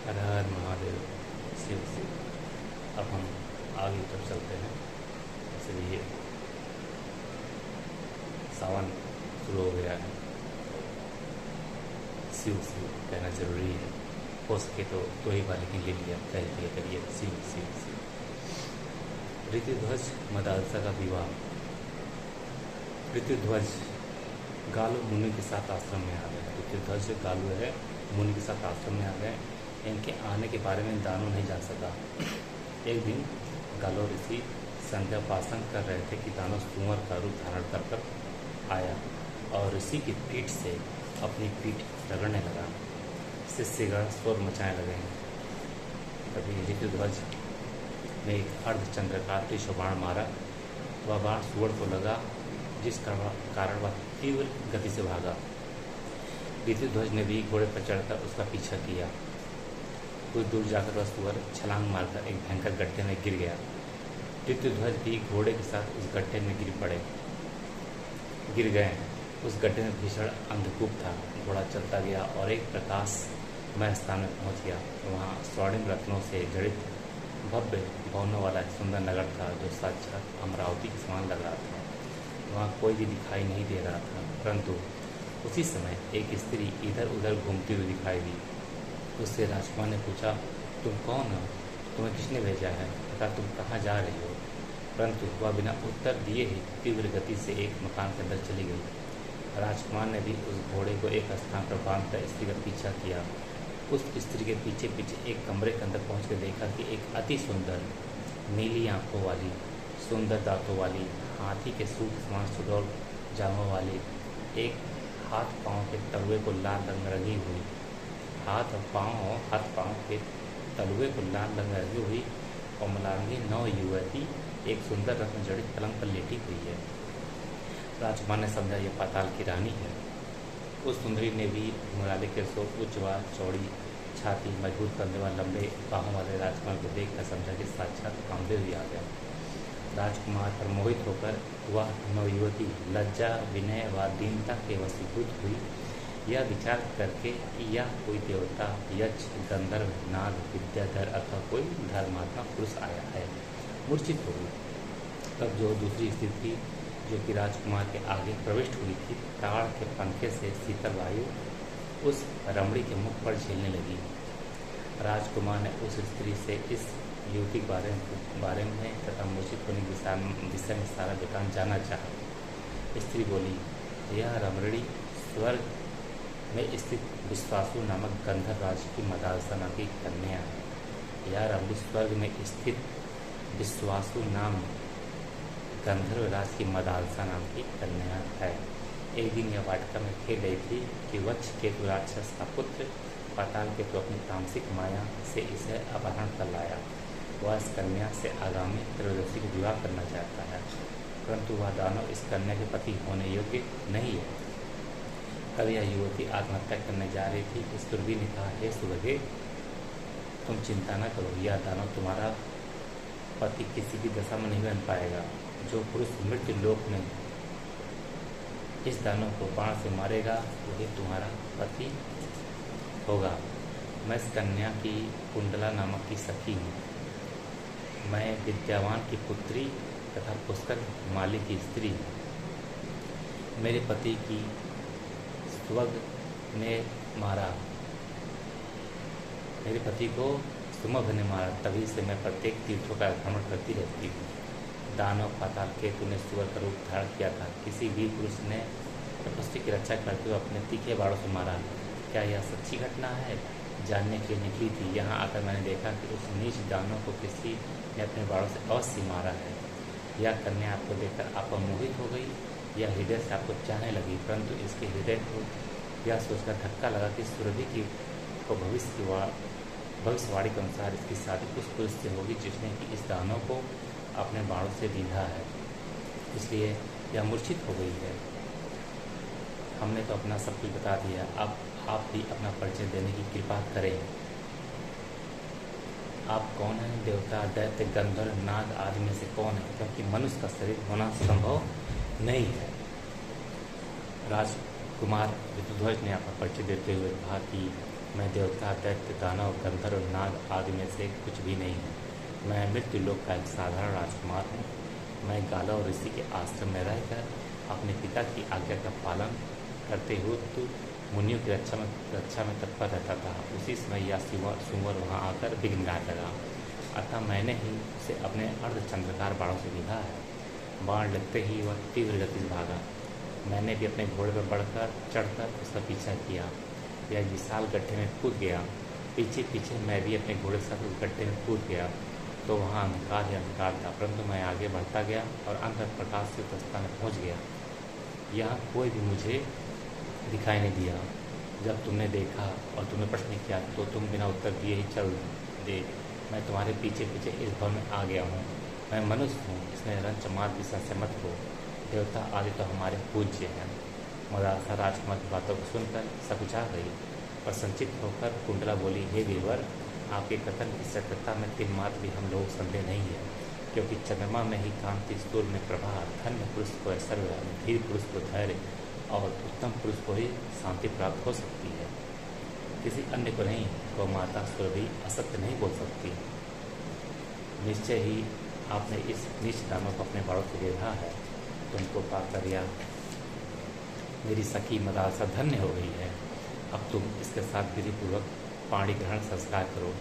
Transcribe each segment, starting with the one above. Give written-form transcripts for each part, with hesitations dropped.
हर हर महादेव। शिव शिव। अब हम आगे की तरफ चलते हैं। इसलिए सावन शुरू हो गया है। शिव शिव कहना जरूरी है। हो सके तो दो ही बार लेकिन ले लिया कह दिया करिए शिव शिव शिव। ऋतुध्वज मदालसा का विवाह। ऋतुध्वज गालू मुनि के साथ आश्रम में आ गए। ऋतुध्वज गालू है मुनि के साथ आश्रम में आ गए। इनके आने के बारे में दानव नहीं जान सका। एक दिन गालो ऋषि संध्यापासन कर रहे थे कि दानव सुअर का रूप धारण कर कर आया और ऋषि की पीठ से अपनी पीठ रगड़ने लगा। शिष्यगण शोर मचाने लगे। तभी ऋतुध्वज ने एक अर्धचंद्रकार तीक्ष्ण बाण मारा। वह बाण सुअर को लगा, जिस कारण वह तीव्र गति से भागा। ऋतुध्वज ने भी घोड़े पर चढ़कर उसका पीछा किया। कुछ दूर जाकर वह सुअर छलांग मारकर एक भयंकर गड्ढे में गिर गया। ऋतुध्वज भी घोड़े के साथ उस गड्ढे में गिर गए। उस गड्ढे में भीषण अंधकूप था। घोड़ा चलता गया और एक प्रकाशमय स्थान में पहुंच गया। वहाँ स्वर्णिम रत्नों से जड़ित भव्य भवनों वाला एक सुंदर नगर था, जो साक्षात अमरावती के समान लग रहा था। वहाँ कोई भी दिखाई नहीं दे रहा था, परंतु उसी समय एक स्त्री इधर उधर घूमती हुई दिखाई दी। उससे राजकुमार ने पूछा, तुम कौन हो? तुम्हें किसने भेजा है तथा तुम कहाँ जा रही हो? परंतु वह बिना उत्तर दिए ही तीव्र गति से एक मकान के अंदर चली गई। राजकुमार ने भी उस घोड़े को एक स्थान पर बांधकर स्त्री का पीछा किया। उस स्त्री के पीछे पीछे एक कमरे के अंदर पहुँच कर देखा कि एक अति सुंदर नीली आंखों वाली, सुंदर दांतों वाली, हाथी के सूट समान सुडौल जांघों वाली, एक हाथ पाँव के तलवे को लाल रंग रंगी हुई, हाथ पाँव के तलवे को लाल रंग रंगी हुई कोमलांगी नौ युवती एक सुंदर रत्न जड़ित पलंग पर लेटी हुई है। राजकुमार ने समझा यह पाताल की रानी है। उस सुंदरी ने भी मुराले के सो उच्च व चौड़ी छाती, मजबूत कंधे व लंबे बाहों वाले राजकुमार को देखकर समझा कि साक्षात कामदेव ही आ गया। राजकुमार पर मोहित होकर वह नवयुवती लज्जा, विनय व दीनता के वशीभूत हुई। यह विचार करके कि यह कोई देवता, यक्ष, गंधर्व, नाग, विद्याधर अथवा कोई धर्मात्मा पुरुष आया है, मूर्छित हो गई। तब जो दूसरी स्त्री थी, जो कि राजकुमार के आगे प्रविष्ट हुई थी, ताड़ के पंखे से शीतल वायु उस रमणी के मुख पर झेलने लगी। राजकुमार ने उस स्त्री से इस युवती के बारे में तथा मूर्छित होने के विषय में सारा वृतांत जानना चाहा। स्त्री बोली, यह रमणी स्वर्ग में स्थित विश्वासु नामक गंधर्व राज की मदालसा नाम की कन्या है। यह रमणी स्वर्ग में स्थित विश्वासु नाम गंधर्व राज की मदालसा नाम की कन्या है। एक दिन यह वाटिका में खेल रही थी कि वक्ष केतु राक्षस का पुत्र पाताल केतु अपनी तामसिक माया से इसे अपहरण कर लाया। वह इस कन्या से आगामी त्रयोदशी को विवाह करना चाहता है, परंतु वह दानव इस कन्या के पति होने योग्य नहीं है। तब यह युवती आत्महत्या करने जा रही थी। इस दुर्गी ने कहा, हे सुभगे, तुम चिंता न करो, यह दानव तुम्हारा पति किसी भी दशा में नहीं बन पाएगा। जो पुरुष मृत्यु लोक में इस दानव को बाण से मारेगा वही तुम्हारा पति होगा। मैं इस कन्या की कुंडला नामक की सखी हूँ। मैं विद्यावान की पुत्री तथा पुष्कर माली की स्त्री हूँ। मेरे पति की स्वर्ग में मारा, मेरे पति को सुमभ ने मारा, तभी से मैं प्रत्येक तीर्थों का भ्रमण करती रहती हूँ। दानव पाताल केतु ने सुअर का रूप धारण किया था। किसी वीर पुरुष ने तपस्वी की रक्षा करते हुए अपने तीखे बाड़ों से मारा। क्या यह सच्ची घटना है? जानने के लिए निकली थी। यहाँ आकर मैंने देखा कि उस नीच दानव को किसी ने अपने बाड़ों से अवश्य मारा है। यह कन्या आपको देखकर आप मोहित हो गई, यह हृदय से आपको चाहने लगी, परंतु इसके हृदय को यह सोचकर धक्का लगा कि सुरभि की को भविष्यवाणी के अनुसार इसकी शादी उस पुरुष से होगी जिसने कि इस दानव को अपने बाणों से बीधा है, इसलिए यह मूर्छित हो गई है। हमने तो अपना सब कुछ बता दिया, अब आप भी अपना परिचय देने की कृपा करें। आप कौन हैं? देवता, दैत्य, गंधर्व, नाग आदि में से कौन है? क्योंकि मनुष्य का शरीर होना संभव नहीं है। राजकुमार ऋतुध्वज ने अपना परिचय देते हुए कहा कि मैं देवता, दैत्य, दानव, गंधर्व, नाग आदि में से कुछ भी नहीं हूँ। मैं मृत्यु लोक का एक साधारण राजकुमार हूँ। मैं गालव ऋषि के आश्रम में रहकर अपने पिता की आज्ञा का पालन करते हुए तो मुनियों की रक्षा में तत्पर रहता था। उसी समय यह सुंवर वहाँ आकर विघ्न गाने लगा। अतः मैंने ही उसे अपने अर्धचंद्रकार बाणों से बीधा है। बाण लगते ही वह तीव्र गति से भागा। मैंने भी अपने घोड़े पर चढ़कर उसका पीछा किया। यह विशाल गड्ढे में कूद गया। पीछे पीछे मैं भी अपने घोड़े के साथ उस गड्ढे में कूद गया तो वहाँ अंधकार ही अंधकार था, परंतु मैं आगे बढ़ता गया और अंत प्रकाश से उस स्थान में पहुँच गया। यहाँ कोई भी मुझे दिखाई नहीं दिया। जब तुमने देखा और तुमने प्रश्न किया तो तुम बिना उत्तर दिए ही चल दे। मैं तुम्हारे पीछे पीछे इस भवन में आ गया हूँ। मैं मनुष्य हूँ, इसमें रंच मात्र भी संशय मत हो। देवता आदि तो हमारे पूज्य हैं। मदालसा राजकुमार की बातों को सुनकर सकुचा गई। प्रसन्नचित होकर कुंडला बोली, हे वीरवर, आपके कथन की सत्यता में तिलमात्र भी हम लोग संदेह नहीं है, क्योंकि चंद्रमा में ही कांति, सूर्य में प्रभा, धन्य पुरुष को ऐश्वर्य, धीर पुरुष को धैर्य और उत्तम पुरुष को ही शांति प्राप्त हो सकती है। किसी अन्य को नहीं। गौ माता सुरभि असत्य नहीं बोल सकती। निश्चय ही आपने इस नीच दानव को अपने बाड़ों से देखा है। तुमको पाकर या मेरी सखी मदालसा धन्य हो गई है। अब तुम इसके साथ विधिपूर्वक पाणी ग्रहण संस्कार करो।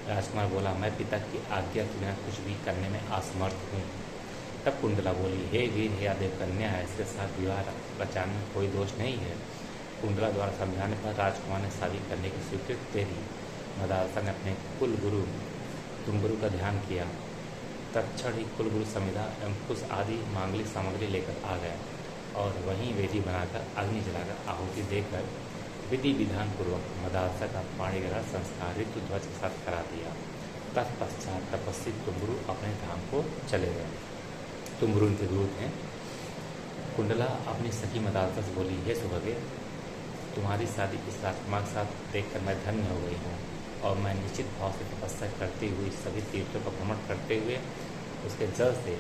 राजकुमार बोला, मैं पिता की आज्ञा के बिना कुछ भी करने में असमर्थ हूँ। तब कुंडला बोली, हे वीर, हे आदेव कन्या, इसके साथ विवाह रचाने में कोई दोष नहीं है। कुंडला द्वारा समझाने पर राजकुमार ने शादी करने की स्वीकृति दे दी। मदालसा ने अपने कुल गुरु तुम्बुरु का ध्यान किया। तत्क्षण ही कुल गुरु संविधा एवं कुश आदि मांगलिक सामग्री लेकर आ गए और वहीं वेदी बनाकर अग्नि जलाकर आहुति देकर विधि विधान पूर्वक मदालसा का पाणिग्रहण संस्कार ऋतु ध्वज के साथ करा दिया। तत्पश्चात तपस्वी तुम्बुरु अपने धाम को चले गए। तुम्बुरु उनके गुरु थे। कुंडला अपनी सखी मदालसा से बोली, हे सुभगे, तुम्हारी शादी इस राजकुमार के साथ देखकर मैं धन्य हो गई हूँ और मैं निश्चित भाव से तपस्या करती हुई सभी तीर्थों का भ्रमण करते हुए उसके जल से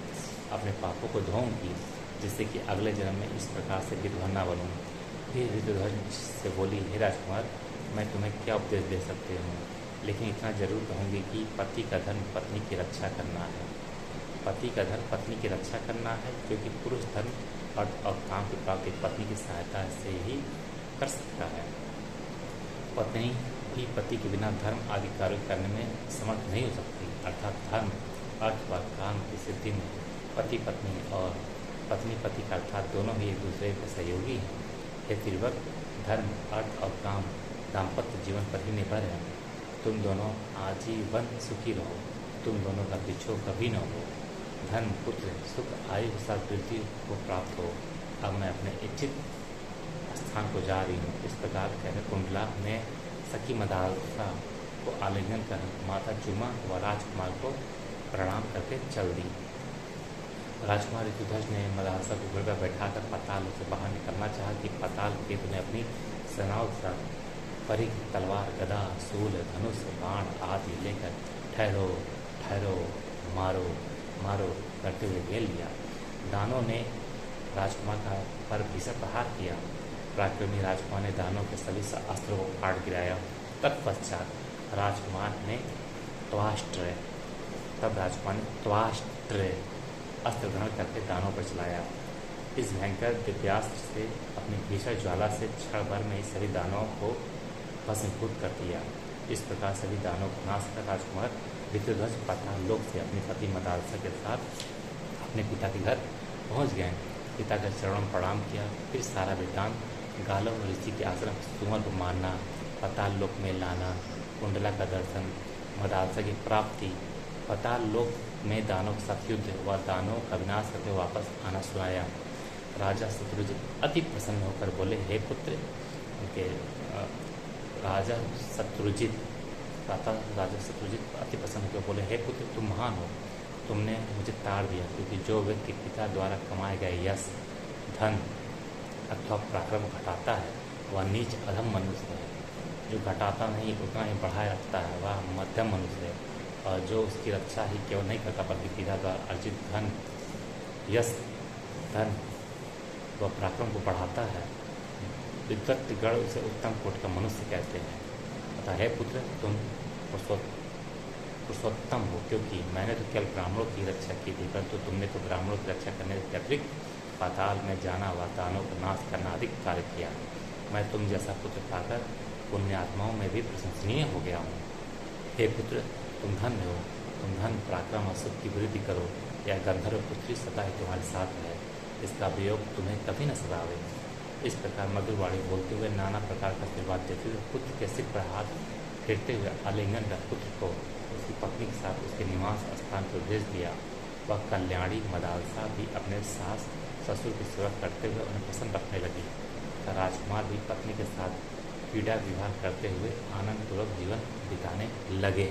अपने पापों को धोऊंगी, जिससे कि अगले जन्म में इस प्रकार से विधवा न बनूँ। फिर ऋतुध्वज से बोली, हे राजकुमार, मैं तुम्हें क्या उपदेश दे सकती हूँ, लेकिन इतना जरूर कहूँगी कि पति का धन पत्नी की रक्षा करना है। पति का धन पत्नी की रक्षा करना है, क्योंकि पुरुष धन और काम की प्राप्ति पत्नी की सहायता से ही कर सकता है। पत्नी भी पति के बिना धर्म आदि कार्य करने में समर्थ नहीं हो सकती। अर्थात धर्म, अर्थ व काम की सिद्धि में पति पत्नी और पत्नी पति का अर्थात दोनों ही एक दूसरे के सहयोगी हैं। हे त्रिवक, धर्म, अर्थ और काम दाम्पत्य जीवन पर ही निर्भर है। तुम दोनों आजीवन सुखी रहो। तुम दोनों का बिछोह कभी न हो। धन, पुत्र, सुख, आयु के साथ वृद्धि को प्राप्त हो। अब मैं अपने इच्छित स्थान को जा रही हूँ। इस प्रकार कहकर कुंडला ने सखी मदालसा को आलिंगन कर माथा चूमा व राजकुमार को प्रणाम करके चल दी। राजकुमार ऋतुध्वज ने मदालसा को घोड़े पर बैठाकर पाताल से बाहर निकलना चाहा कि पाताल के तुम्हें अपनी सेनाओं के साथ परिघ, तलवार, गदा, सूल, धनुष, बाण आदि लेकर ठहरो ठहरो, मारो मारो करते हुए घेर लिया। दानों ने राजकुमार का पर भीषण प्रहार किया। पराक्रमी राजकुमार ने दानों के सभी अस्त्रों को काट गिराया। तत्पश्चात राजकुमार ने त्वाष्ट्र अस्त्र ग्रहण करके दानों पर चलाया। इस भयंकर दिव्यास्त्र से अपनी भीषण ज्वाला से क्षण भर में ही सभी दानों को भस्मीभूत कर दिया। इस प्रकार सभी दानों को नाश कर राजकुमार ऋतुध्वज पाताल लोक से अपनी पति मदालसा के साथ अपने पिता के घर पहुंच गए। पिता के चरणों में प्रणाम किया। फिर सारा वृत्तांत गालव ऋषि के आश्रम सुमर को मारना, पाताल लोक में लाना, कुंडला का दर्शन, मदालसा की प्राप्ति, पाताल लोक में दानों के साथ युद्ध व दानों का विनाश करके वापस आना सुनाया। राजा शत्रुजित अति प्रसन्न होकर बोले, हे पुत्र, उनके राजा शत्रुजित अति प्रसन्न होकर बोले, हे पुत्र, तुम महान हो। तुमने मुझे ताड़ दिया, क्योंकि जो व्यक्ति पिता द्वारा कमाए गए यश, धन अथवा पराक्रम घटाता है वह नीच अधम मनुष्य है। जो घटाता नहीं उतना ही बढ़ाए रखता है वह मध्यम मनुष्य है। और जो उसकी रक्षा ही केवल नहीं करता बल्कि पिता द्वारा अर्जित धन, यश, धन व पराक्रम को बढ़ाता है, विद्वत गण उसे उत्तम कोटि का मनुष्य कहते हैं। तथा हे पुत्र, तुम पुरुषोत्तम हो, क्योंकि मैंने तो केवल ब्राह्मणों की रक्षा की थी, परंतु तुमने तो ब्राह्मणों की रक्षा करने के अतिरिक्त पाताल में जाना व दानों का नाश करना अधिक कार्य किया। मैं तुम जैसा पुत्र पाकर पुण्यात्माओं में भी प्रशंसनीय हो गया हूँ। हे पुत्र, तुम धन्य हो, तुम धन, पराक्रम और सुख की वृद्धि करो। यह गंधर्व पुत्री सदा ही तुम्हारे साथ है, इसका वियोग तुम्हें कभी न सतावे। इस प्रकार मधुरवाणी बोलते हुए नाना प्रकार का आशीर्वाद देते हुए पुत्र के सिर पर हाथ फेरते हुए आलिंगन कर पुत्र को उसकी पत्नी के साथ उसके निवास स्थान पर भेज दिया। वह कल्याणी मदालसा भी अपने सास ससुर की सेवा करते हुए उन्हें पसंद रखने लगी। राजकुमार भी पत्नी के साथ पीड़ा विवाह करते हुए आनंदपूर्वक जीवन बिताने लगे।